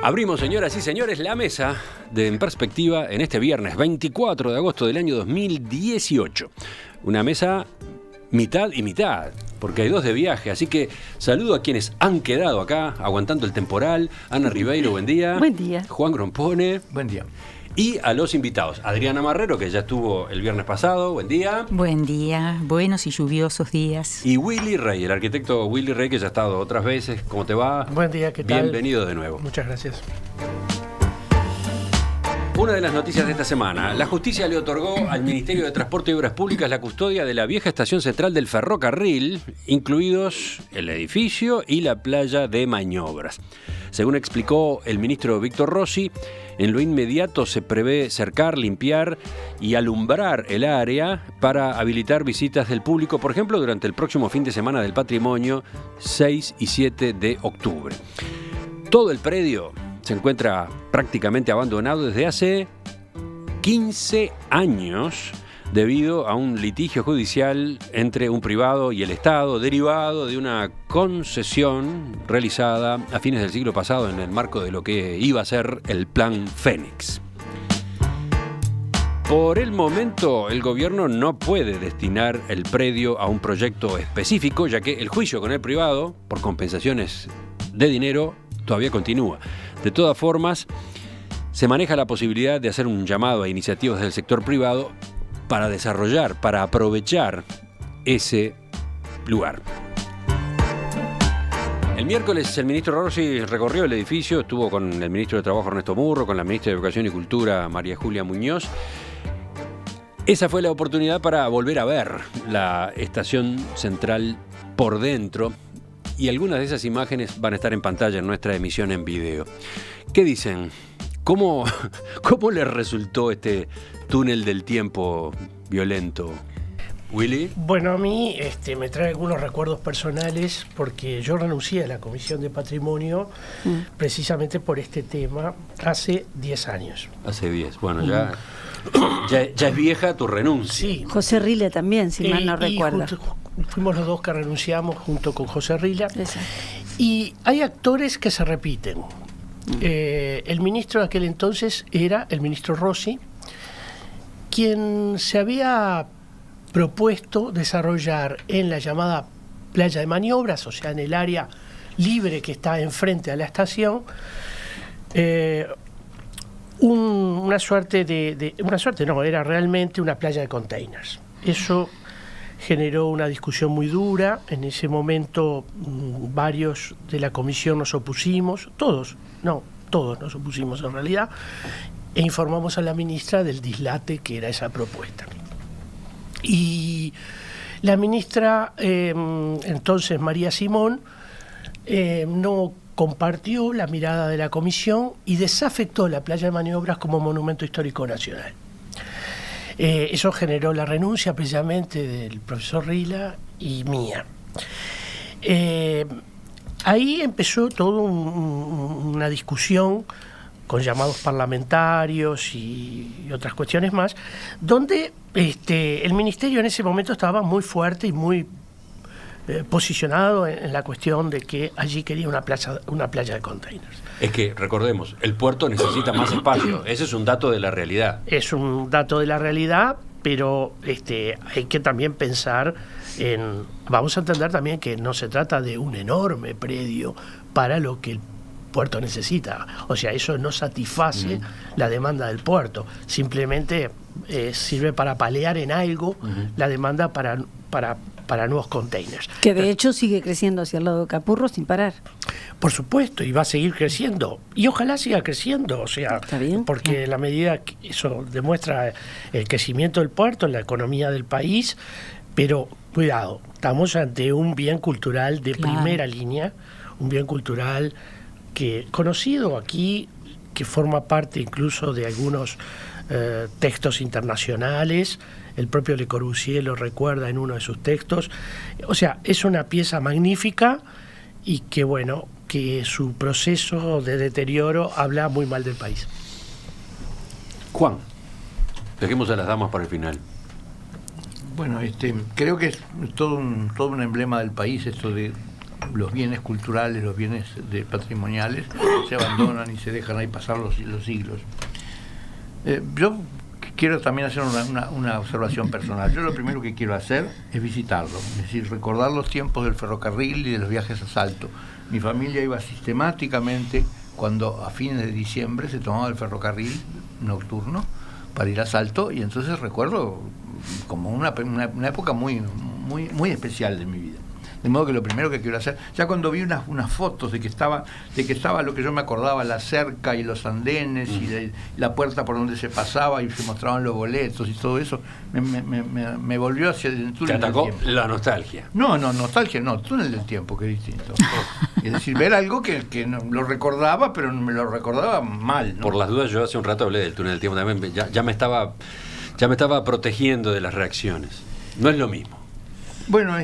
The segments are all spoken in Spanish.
Abrimos, señoras y señores, la mesa de En Perspectiva en este viernes 24 de agosto del año 2018. Una mesa mitad y mitad, porque hay dos de viaje, así que saludo a quienes han quedado acá aguantando el temporal. Ana Ribeiro, buen día. Buen día. Juan Grompone. Buen día. Y a los invitados, Adriana Marrero, que ya estuvo el viernes pasado, buen día. Buen día, buenos y lluviosos días. Y Willy Rey, el arquitecto Willy Rey, que ya ha estado otras veces. ¿Cómo te va? Buen día, ¿qué tal? Bienvenido de nuevo. Muchas gracias. Una de las noticias de esta semana: la justicia le otorgó al Ministerio de Transporte y Obras Públicas la custodia de la vieja estación central del ferrocarril, incluidos el edificio y la playa de maniobras. Según explicó el ministro Víctor Rossi, en lo inmediato se prevé cercar, limpiar y alumbrar el área para habilitar visitas del público, por ejemplo, durante el próximo fin de semana del patrimonio, 6 y 7 de octubre. Todo el predio se encuentra prácticamente abandonado desde hace 15 años debido a un litigio judicial entre un privado y el Estado, derivado de una concesión realizada a fines del siglo pasado en el marco de lo que iba a ser el Plan Fénix. Por el momento, el gobierno no puede destinar el predio a un proyecto específico, ya que el juicio con el privado, por compensaciones de dinero, todavía continúa. De todas formas, se maneja la posibilidad de hacer un llamado a iniciativas del sector privado para desarrollar, para aprovechar ese lugar. El miércoles el ministro Rossi recorrió el edificio, estuvo con el ministro de Trabajo Ernesto Murro, con la ministra de Educación y Cultura María Julia Muñoz. Esa fue la oportunidad para volver a ver la estación central por dentro, y algunas de esas imágenes van a estar en pantalla en nuestra emisión en video. ¿Qué dicen? ¿Cómo les resultó este túnel del tiempo violento? ¿Willy? Bueno, a mí me trae algunos recuerdos personales porque yo renuncié a la Comisión de Patrimonio precisamente por este tema hace 10 años. Hace 10. Bueno, ya es vieja tu renuncia. Sí. José Rila también, si mal no recuerdo. Fuimos los dos que renunciamos junto con José Rila. Exacto. Y hay actores que se repiten. El ministro de aquel entonces era el ministro Rossi, quien se había propuesto desarrollar en la llamada playa de maniobras, o sea, en el área libre que está enfrente a la estación, una suerte era realmente una playa de containers. Eso generó una discusión muy dura. En ese momento varios de la comisión nos opusimos, todos nos opusimos en realidad, e informamos a la ministra del dislate que era esa propuesta. Y la ministra, entonces María Simón, no compartió la mirada de la comisión y desafectó la playa de maniobras como monumento histórico nacional. Eso generó la renuncia precisamente del profesor Rila y mía. Ahí empezó toda una discusión con llamados parlamentarios y otras cuestiones más, donde el ministerio en ese momento estaba muy fuerte y muy posicionado en la cuestión de que allí quería una playa de containers. Es que, recordemos, el puerto necesita más espacio. Ese es un dato de la realidad. Es un dato de la realidad, pero hay que también pensar vamos a entender también que no se trata de un enorme predio para lo que el puerto necesita. O sea, eso no satisface la demanda del puerto. Simplemente sirve para paliar en algo la demanda para nuevos containers. Que de hecho sigue creciendo hacia el lado de Capurro sin parar. Por supuesto, y va a seguir creciendo. Y ojalá siga creciendo, o sea, ¿está bien? Porque la medida que eso demuestra el crecimiento del puerto, la economía del país, pero cuidado, estamos ante un bien cultural de primera línea, un bien cultural que conocido aquí, que forma parte incluso de algunos textos internacionales. El propio Le Corbusier lo recuerda en uno de sus textos. O sea, es una pieza magnífica y que, bueno, que su proceso de deterioro habla muy mal del país. Juan, dejemos a las damas para el final. Bueno, creo que es todo un emblema del país, esto de los bienes culturales, los bienes patrimoniales, se abandonan y se dejan ahí pasar los siglos. Yo quiero también hacer una observación personal. Yo lo primero que quiero hacer es visitarlo, es decir, recordar los tiempos del ferrocarril y de los viajes a Salto. Mi familia iba sistemáticamente cuando a fines de diciembre se tomaba el ferrocarril nocturno para ir a Salto, y entonces recuerdo como una época muy especial de mi vida. De modo que lo primero que quiero hacer, ya cuando vi unas fotos de que estaba lo que yo me acordaba, la cerca y los andenes y la puerta por donde se pasaba y se mostraban los boletos y todo eso, me volvió hacia el túnel del tiempo. Te atacó la nostalgia. No, nostalgia no, túnel del tiempo, que es distinto. Es decir, ver algo que no, lo recordaba, pero me lo recordaba mal, ¿no? Por las dudas, yo hace un rato hablé del túnel del tiempo también, ya me estaba protegiendo de las reacciones. No es lo mismo. Bueno,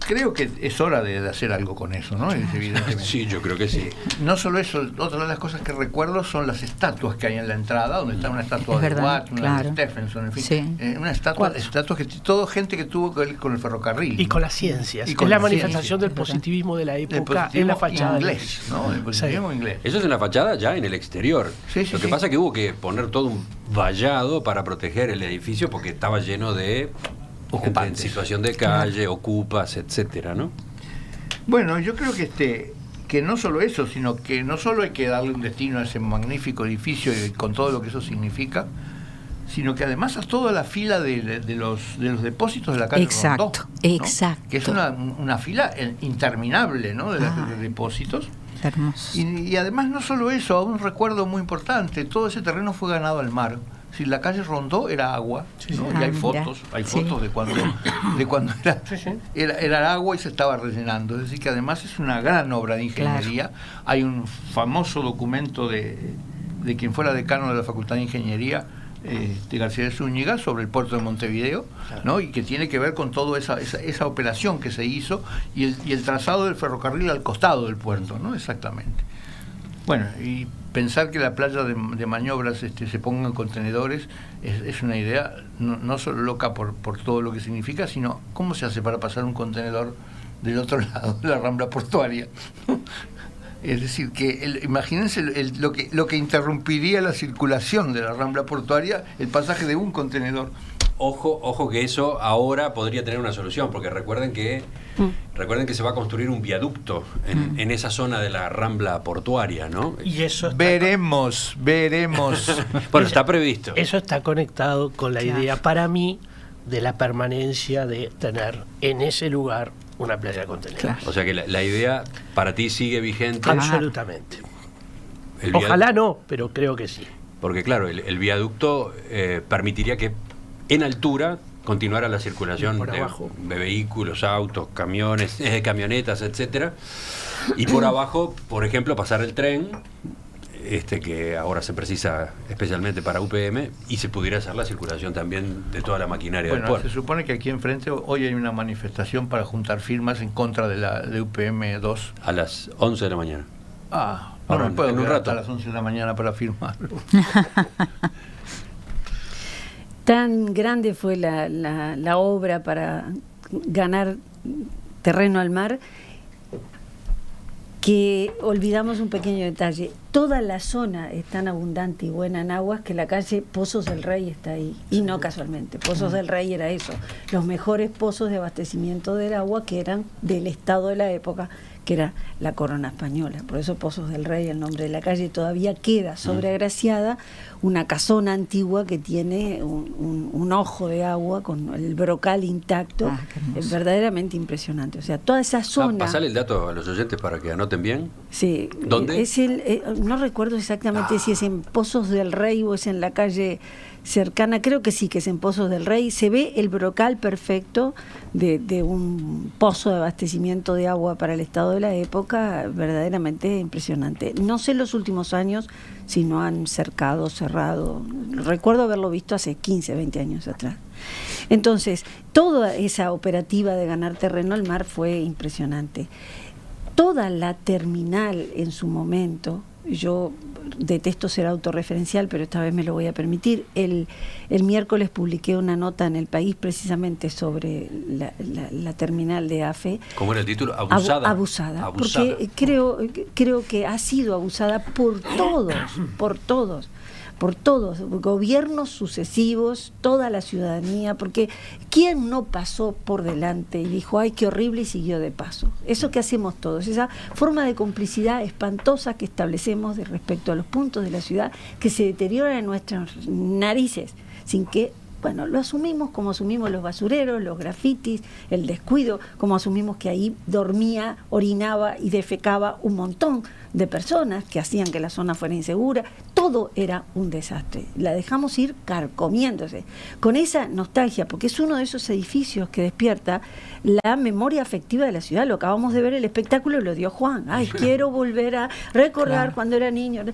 creo que es hora de hacer algo con eso, ¿no? Evidentemente. Sí, yo creo que sí. No solo eso, otra de las cosas que recuerdo son las estatuas que hay en la entrada, donde está una estatua Es de verdad, Watt, una claro. de Stephenson, en fin. Sí. Una estatuas que todo gente que tuvo que ver con el ferrocarril. Y con las ciencias. Y con es la las manifestación ciencias. del positivismo de la El época positivismo en la fachada. inglés, ¿no? El positivismo inglés. Eso es en la fachada ya en el exterior. Sí, Lo que pasa es que hubo que poner todo un vallado para proteger el edificio porque estaba lleno de gente en situación de calle, ocupas, etcétera, ¿no? Bueno, yo creo que no solo eso, sino que no solo hay que darle un destino a ese magnífico edificio y con todo lo que eso significa, sino que además a toda la fila de los depósitos de la calle Exacto, Rondó, ¿no? exacto. Que es una fila interminable, ¿no? de depósitos. Hermoso. Y además no solo eso, un recuerdo muy importante, todo ese terreno fue ganado al mar. Si la calle Rondó era agua, ¿no? Y hay fotos de cuando era agua y se estaba rellenando. Es decir, que además es una gran obra de ingeniería. Claro. Hay un famoso documento de quien fuera decano de la Facultad de Ingeniería, García de Zúñiga, sobre el puerto de Montevideo, ¿no? Y que tiene que ver con toda esa operación que se hizo y el trazado del ferrocarril al costado del puerto, ¿no? Exactamente. Bueno, y pensar que la playa de Maniobras se pongan contenedores es una idea no solo loca por todo lo que significa, sino cómo se hace para pasar un contenedor del otro lado de la rambla portuaria. Es decir, que imagínense lo que interrumpiría la circulación de la rambla portuaria, el pasaje de un contenedor. Ojo que eso ahora podría tener una solución, porque recuerden que se va a construir un viaducto en esa zona de la rambla portuaria, ¿no? Y eso veremos. Bueno, está previsto. Eso está conectado con la idea, para mí, de la permanencia de tener en ese lugar una playa contenedor. Claro. O sea que la idea para ti sigue vigente. Absolutamente. Ojalá no, pero creo que sí. Porque claro, el viaducto permitiría que en altura continuara la circulación de vehículos, autos, camiones, camionetas, etcétera. Y por abajo, por ejemplo, pasar el tren, que ahora se precisa especialmente para UPM, y se pudiera hacer la circulación también de toda la maquinaria del puerto. Se supone que aquí enfrente hoy hay una manifestación para juntar firmas en contra de UPM 2. A las 11 de la mañana. No me puedo en un quedar rato. hasta las 11 de la mañana para firmar. Tan grande fue la obra para ganar terreno al mar que olvidamos un pequeño detalle. Toda la zona es tan abundante y buena en aguas que la calle Pozos del Rey está ahí. Y no casualmente. Pozos del Rey era eso. Los mejores pozos de abastecimiento del agua que eran del estado de la época, que era la corona española. Por eso Pozos del Rey, el nombre de la calle, todavía queda sobreagraciada, una casona antigua que tiene un ojo de agua con el brocal intacto. Es verdaderamente impresionante. O sea, toda esa zona... Pasale el dato a los oyentes para que anoten bien. Sí. ¿Dónde? No recuerdo exactamente si es en Pozos del Rey o es en la calle cercana, creo que sí, que es en Pozos del Rey. Se ve el brocal perfecto de un pozo de abastecimiento de agua para el estado de la época, verdaderamente impresionante. No sé los últimos años si no han cercado, cerrado. Recuerdo haberlo visto hace 15, 20 años atrás. Entonces, toda esa operativa de ganar terreno al mar fue impresionante. Toda la terminal en su momento yo detesto ser autorreferencial, pero esta vez me lo voy a permitir. El miércoles publiqué una nota en El País precisamente sobre la terminal de AFE. ¿Cómo era el título? Abusada. Porque creo que ha sido abusada por todos, gobiernos sucesivos, toda la ciudadanía, porque ¿quién no pasó por delante y dijo, ay, qué horrible, y siguió de paso? Eso que hacemos todos, esa forma de complicidad espantosa que establecemos respecto a los puntos de la ciudad que se deterioran en nuestras narices, sin que, bueno, lo asumimos como asumimos los basureros, los grafitis, el descuido, como asumimos que ahí dormía, orinaba y defecaba un montón de personas que hacían que la zona fuera insegura. Todo era un desastre. La dejamos ir carcomiéndose con esa nostalgia, porque es uno de esos edificios que despierta la memoria afectiva de la ciudad. Lo acabamos de ver, el espectáculo lo dio Juan. Ay, quiero volver a recordar cuando era niño.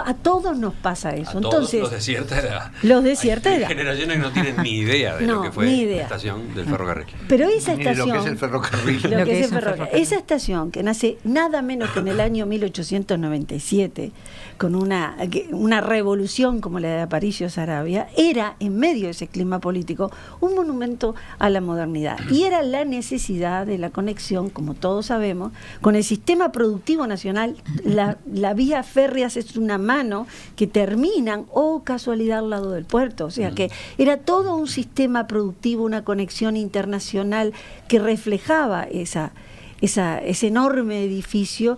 A todos nos pasa eso. Entonces, los de cierta edad. Los de cierta edad. Hay generaciones que no tienen ni idea de lo que fue la estación del ferrocarril. Pero esa estación, lo que es el ferrocarril. Esa estación que nace nada menos que en el año 1897, con una revolución como la de Aparicio Saravia, era, en medio de ese clima político, un monumento a la modernidad. Y era la necesidad de la conexión, como todos sabemos, con el sistema productivo nacional. La vía férrea es una mano que terminan, casualidad, al lado del puerto. O sea que era todo un sistema productivo, una conexión internacional que reflejaba ese enorme edificio,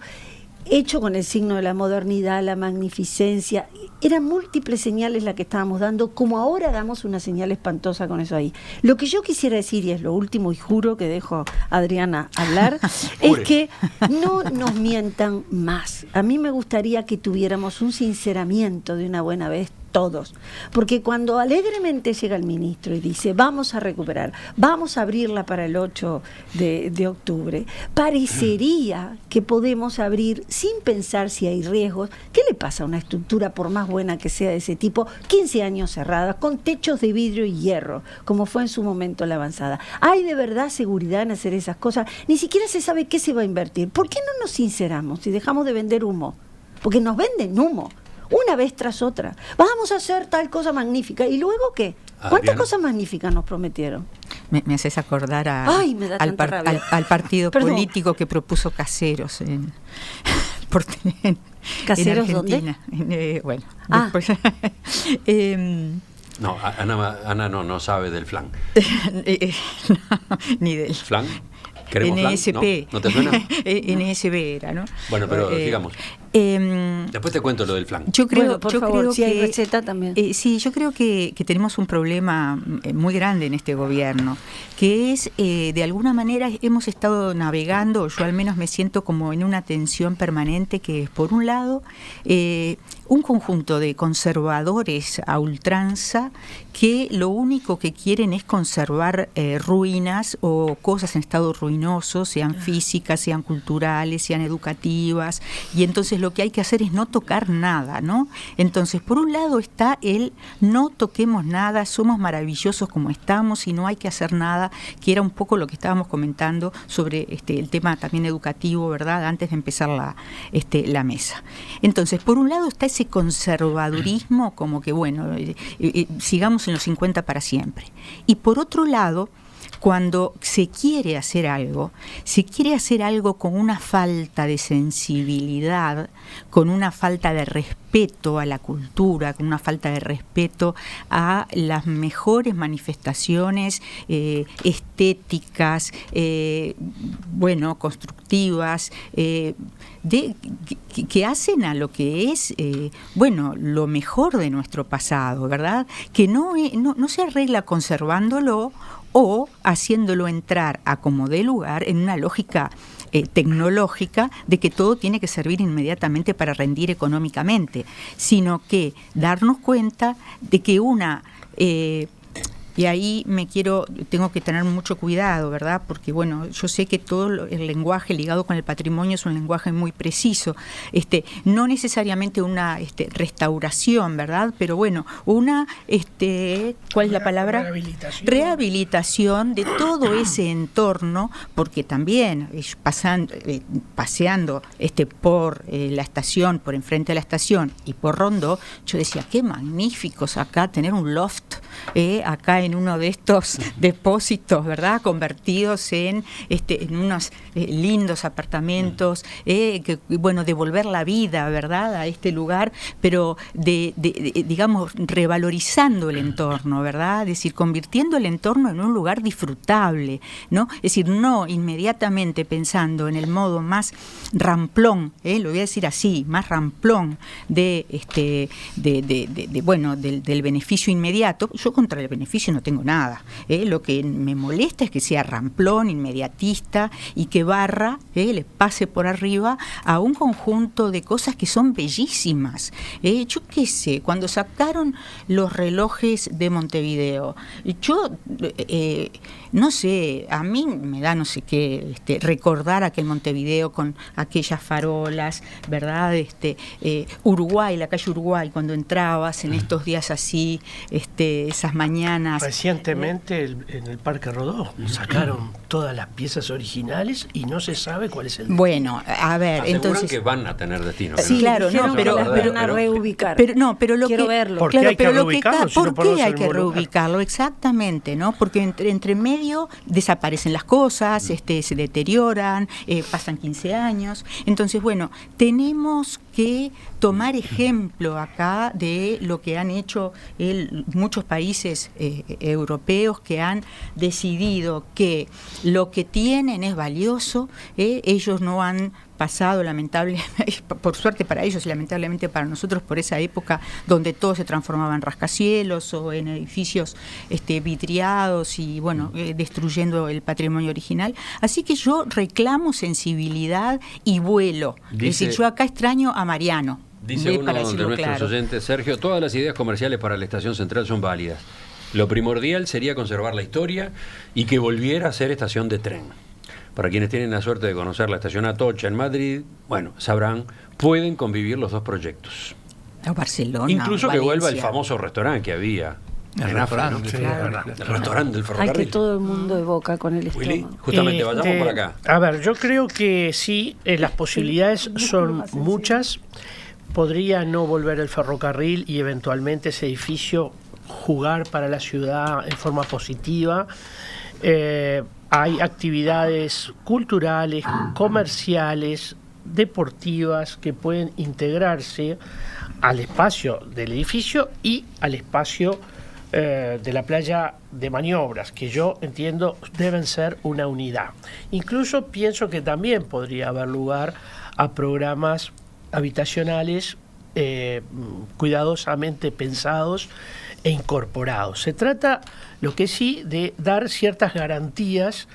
hecho con el signo de la modernidad, la magnificencia. Eran múltiples señales las que estábamos dando, como ahora damos una señal espantosa con eso ahí. Lo que yo quisiera decir, y es lo último, y juro que dejo a Adriana hablar, es que no nos mientan más. A mí me gustaría que tuviéramos un sinceramiento de una buena vez todos, porque cuando alegremente llega el ministro y dice vamos a recuperar, vamos a abrirla para el 8 de octubre, parecería que podemos abrir sin pensar si hay riesgos. ¿Qué le pasa a una estructura, por más buena que sea de ese tipo, 15 años cerrada, con techos de vidrio y hierro, como fue en su momento la avanzada? ¿Hay de verdad seguridad en hacer esas cosas? Ni siquiera se sabe qué se va a invertir. ¿Por qué no nos sinceramos y dejamos de vender humo? Porque nos venden humo una vez tras otra. Vamos a hacer tal cosa magnífica. ¿Y luego qué? ¿Cuántas cosas magníficas nos prometieron? Me haces acordar al partido político que propuso Caseros en ¿Caseros Argentina. dónde? Bueno, después... No, Ana no sabe del flan. No, ni del flan. NSP. ¿No te suena? NSB era, ¿no? Bueno, pero digamos. Después te cuento lo del flan. Yo creo si hay receta también. Sí, yo creo que tenemos un problema muy grande en este gobierno, que es, de alguna manera, hemos estado navegando, yo al menos me siento como en una tensión permanente, que es, por un lado, un conjunto de conservadores a ultranza que lo único que quieren es conservar ruinas o cosas en estado ruinoso, sean físicas, sean culturales, sean educativas, y entonces lo que hay que hacer es no tocar nada, ¿no? Entonces, por un lado está el no toquemos nada, somos maravillosos como estamos y no hay que hacer nada, que era un poco lo que estábamos comentando sobre el tema también educativo, ¿verdad?, antes de empezar la mesa. Entonces, por un lado está ese conservadurismo, como que, bueno, sigamos en los 50 para siempre. Y por otro lado, cuando se quiere hacer algo con una falta de sensibilidad, con una falta de respeto a la cultura, con una falta de respeto a las mejores manifestaciones estéticas, constructivas, que hacen a lo que es, lo mejor de nuestro pasado, ¿verdad? Que no se arregla conservándolo o haciéndolo entrar a como dé lugar en una lógica tecnológica de que todo tiene que servir inmediatamente para rendir económicamente, sino que darnos cuenta de que y ahí tengo que tener mucho cuidado, ¿verdad? Porque bueno, yo sé que todo el lenguaje ligado con el patrimonio es un lenguaje muy preciso, no necesariamente una restauración, ¿verdad? Pero bueno, una, ¿cuál es la palabra? Rehabilitación de todo ese entorno, porque también paseando por la estación, por enfrente de la estación y por Rondó, yo decía, qué magníficos acá tener un loft, acá en uno de estos depósitos, ¿verdad? Convertidos en unos lindos apartamentos, que, bueno, devolver la vida, ¿verdad? A este lugar, pero digamos, revalorizando el entorno, ¿verdad? Es decir, convirtiendo el entorno en un lugar disfrutable, ¿no? Es decir, no inmediatamente pensando en el modo más ramplón, lo voy a decir así, más ramplón del beneficio inmediato. Yo contra el beneficio no tengo nada. Lo que me molesta es que sea ramplón, inmediatista y que barra, le pase por arriba a un conjunto de cosas que son bellísimas. Yo qué sé, cuando sacaron los relojes de Montevideo, yo no sé, a mí me da no sé qué, recordar aquel Montevideo con aquellas farolas, ¿verdad? Uruguay, la calle Uruguay, cuando entrabas en estos días así, esas mañanas. Recientemente en el Parque Rodó sacaron todas las piezas originales y no se sabe cuál es el destino. Bueno, a ver, aseguran entonces que van a tener destino. Sí, claro, no, pero las van a reubicar. Pero lo quiero que verlo. ¿Por qué hay que reubicarlo? ¿Por qué hay que reubicarlo? Exactamente, ¿no? Porque entre medio desaparecen las cosas, se deterioran, pasan 15 años. Entonces, bueno, tenemos que tomar ejemplo acá de lo que han hecho muchos países europeos que han decidido que lo que tienen es valioso. Ellos no han pasado, lamentablemente, por suerte para ellos y lamentablemente para nosotros, por esa época donde todo se transformaba en rascacielos o en edificios vidriados y bueno, destruyendo el patrimonio original. Así que yo reclamo sensibilidad y vuelo. Es decir, yo acá extraño a Mariano. Dice uno de nuestros oyentes, Sergio, todas las ideas comerciales para la estación central son válidas. Lo primordial sería conservar la historia y que volviera a ser estación de tren. Para quienes tienen la suerte de conocer la estación Atocha en Madrid, bueno, sabrán, pueden convivir los dos proyectos. O Barcelona, incluso o que Valencia. vuelva el famoso restaurante que había. El restaurante, ¿no? Claro. El restaurante del Hay ferrocarril. que todo el mundo evoca con el Willy, estómago. justamente, vayamos por acá. A ver, yo creo que sí, las posibilidades son muchas. Podría no volver el ferrocarril y eventualmente ese edificio jugar para la ciudad en forma positiva. Hay actividades culturales, comerciales, deportivas que pueden integrarse al espacio del edificio y al espacio de la playa de maniobras, que yo entiendo deben ser una unidad. Incluso pienso que también podría haber lugar a programas habitacionales cuidadosamente pensados e incorporados. Se trata, lo que sí, de dar ciertas garantías.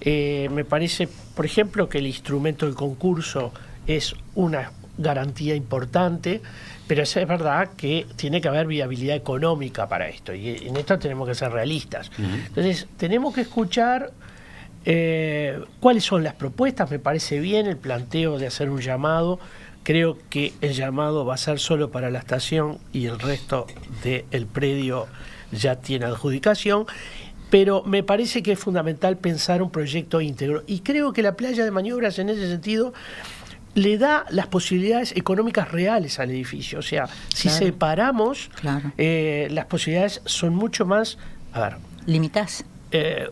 Me parece, por ejemplo, que el instrumento del concurso es una garantía importante, pero es verdad que tiene que haber viabilidad económica para esto, y en esto tenemos que ser realistas. Entonces, tenemos que escuchar cuáles son las propuestas. Me parece bien el planteo de hacer un llamado. Creo que el llamado va a ser solo para la estación y el resto del predio ya tiene adjudicación, pero me parece que es fundamental pensar un proyecto íntegro, y creo que la playa de maniobras en ese sentido le da las posibilidades económicas reales al edificio. O sea, si separamos, las posibilidades son mucho más, limitás.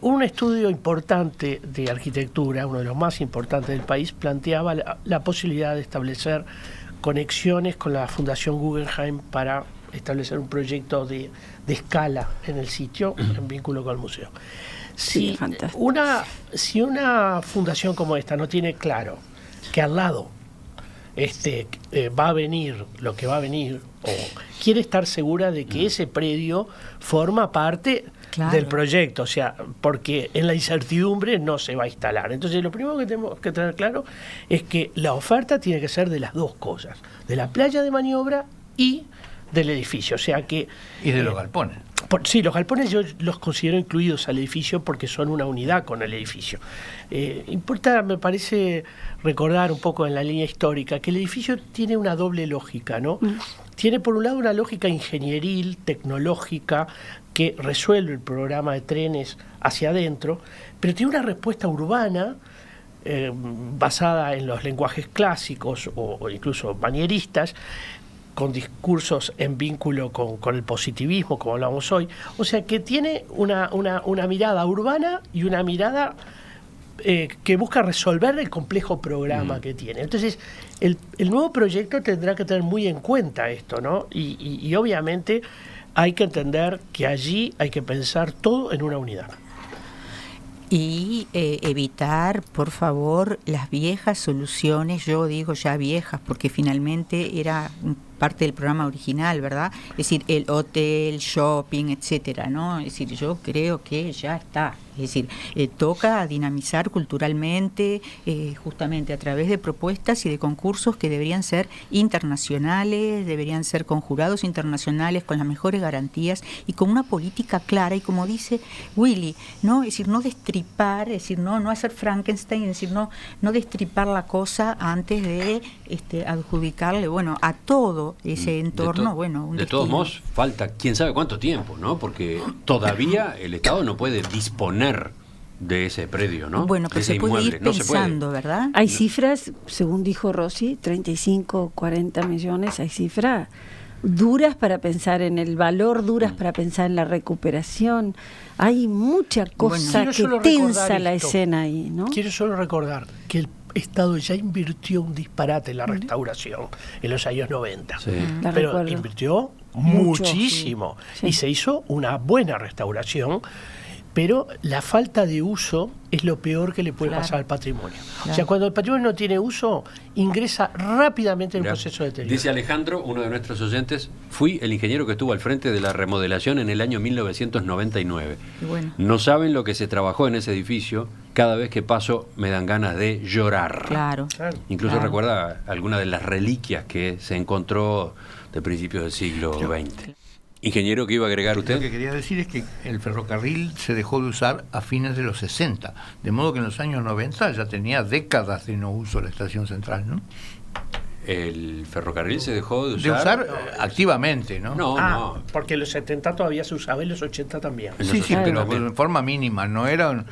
Un estudio importante de arquitectura, uno de los más importantes del país, planteaba la posibilidad de establecer conexiones con la Fundación Guggenheim para establecer un proyecto de escala en el sitio en vínculo con el museo. Si una fundación como esta no tiene claro que al lado va a venir lo que va a venir, o quiere estar segura de que ese predio forma parte del proyecto, o sea, porque en la incertidumbre no se va a instalar. Entonces, lo primero que tenemos que tener claro es que la oferta tiene que ser de las dos cosas, de la playa de maniobra y del edificio. O sea que... Y de los galpones. Sí, los galpones yo los considero incluidos al edificio porque son una unidad con el edificio. Importa, me parece, recordar un poco en la línea histórica que el edificio tiene una doble lógica, ¿no? Tiene por un lado una lógica ingenieril, tecnológica, que resuelve el programa de trenes hacia adentro, pero tiene una respuesta urbana basada en los lenguajes clásicos o incluso manieristas, con discursos en vínculo con el positivismo, como hablamos hoy. O sea, que tiene una mirada urbana y una mirada que busca resolver el complejo programa que tiene. Entonces, el nuevo proyecto tendrá que tener muy en cuenta esto, ¿no? Y obviamente hay que entender que allí hay que pensar todo en una unidad. Y evitar, por favor, las viejas soluciones, yo digo ya viejas, porque finalmente era parte del programa original, ¿verdad? Es decir, el hotel, shopping, etcétera, ¿no? Es decir, yo creo que ya está. Es decir, toca dinamizar culturalmente, justamente a través de propuestas y de concursos que deberían ser internacionales, deberían ser con jurados internacionales, con las mejores garantías y con una política clara. Y como dice Willy, ¿no? Es decir, no destripar, es decir, no hacer Frankenstein, es decir, no destripar la cosa antes de adjudicarle, bueno, a todo ese entorno, un de todos modos, falta quién sabe cuánto tiempo, ¿no? Porque todavía el Estado no puede disponer de ese predio, ¿no? Bueno, pero se puede ir pensando, ¿verdad? Hay cifras, según dijo Rossi, 35, 40 millones, hay cifras duras para pensar en el valor, duras para pensar en la recuperación. Hay mucha cosa que tensa la escena ahí, ¿no? Quiero solo recordar que el Estado ya invirtió un disparate en la restauración en los años 90. Sí. Pero invirtió muchísimo. Sí. Y se hizo una buena restauración. Pero la falta de uso es lo peor que le puede pasar al patrimonio. Claro. O sea, cuando el patrimonio no tiene uso, ingresa rápidamente en un proceso de deterioro. Dice Alejandro, uno de nuestros oyentes, fui el ingeniero que estuvo al frente de la remodelación en el año 1999. Bueno. No saben lo que se trabajó en ese edificio. Cada vez que paso me dan ganas de llorar. Claro. Incluso recuerda algunas de las reliquias que se encontró de principios del siglo XX. Ingeniero, ¿qué iba a agregar usted? Lo que quería decir es que el ferrocarril se dejó de usar a fines de los 60, de modo que en los años 90 ya tenía décadas de no uso la estación central, ¿no? El ferrocarril se dejó de usar... De usar activamente, ¿no? No. Porque en los 70 todavía se usaba y en los 80 también. Sí, pero en forma mínima, no era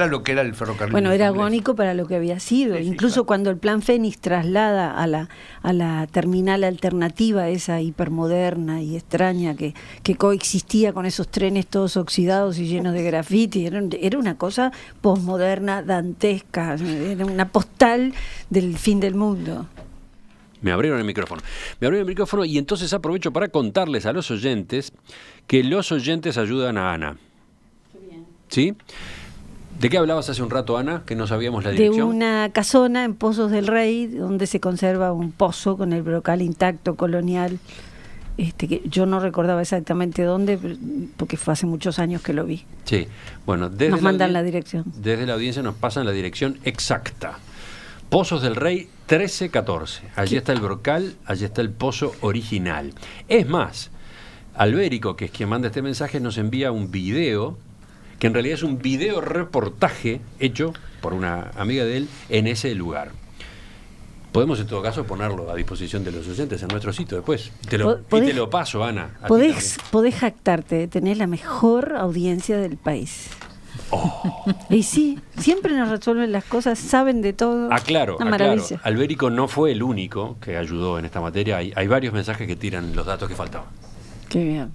lo que era el ferrocarril. Bueno, era agónico para lo que había sido. Sí, incluso claro. Cuando el Plan Fénix traslada a la terminal alternativa, esa hipermoderna y extraña que coexistía con esos trenes todos oxidados y llenos de grafiti, era una cosa posmoderna, dantesca, era una postal del fin del mundo. Me abrieron el micrófono y entonces aprovecho para contarles a los oyentes que los oyentes ayudan a Ana. Qué bien. ¿Sí? ¿De qué hablabas hace un rato, Ana, que no sabíamos la dirección? De una casona en Pozos del Rey, donde se conserva un pozo con el brocal intacto, colonial, que yo no recordaba exactamente dónde, porque fue hace muchos años que lo vi. Sí, bueno, nos mandan la dirección. Desde la audiencia nos pasan la dirección exacta. Pozos del Rey 1314. Allí está el brocal, allí está el pozo original. Es más, Albérico, que es quien manda este mensaje, nos envía un video, que en realidad es un video reportaje hecho por una amiga de él en ese lugar. Podemos en todo caso ponerlo a disposición de los oyentes en nuestro sitio después. Te lo paso, Ana. Podés jactarte, tenés la mejor audiencia del país. Oh. Y sí, siempre nos resuelven las cosas, saben de todo. Claro. Albérico no fue el único que ayudó en esta materia. Hay varios mensajes que tiran los datos que faltaban. Qué bien.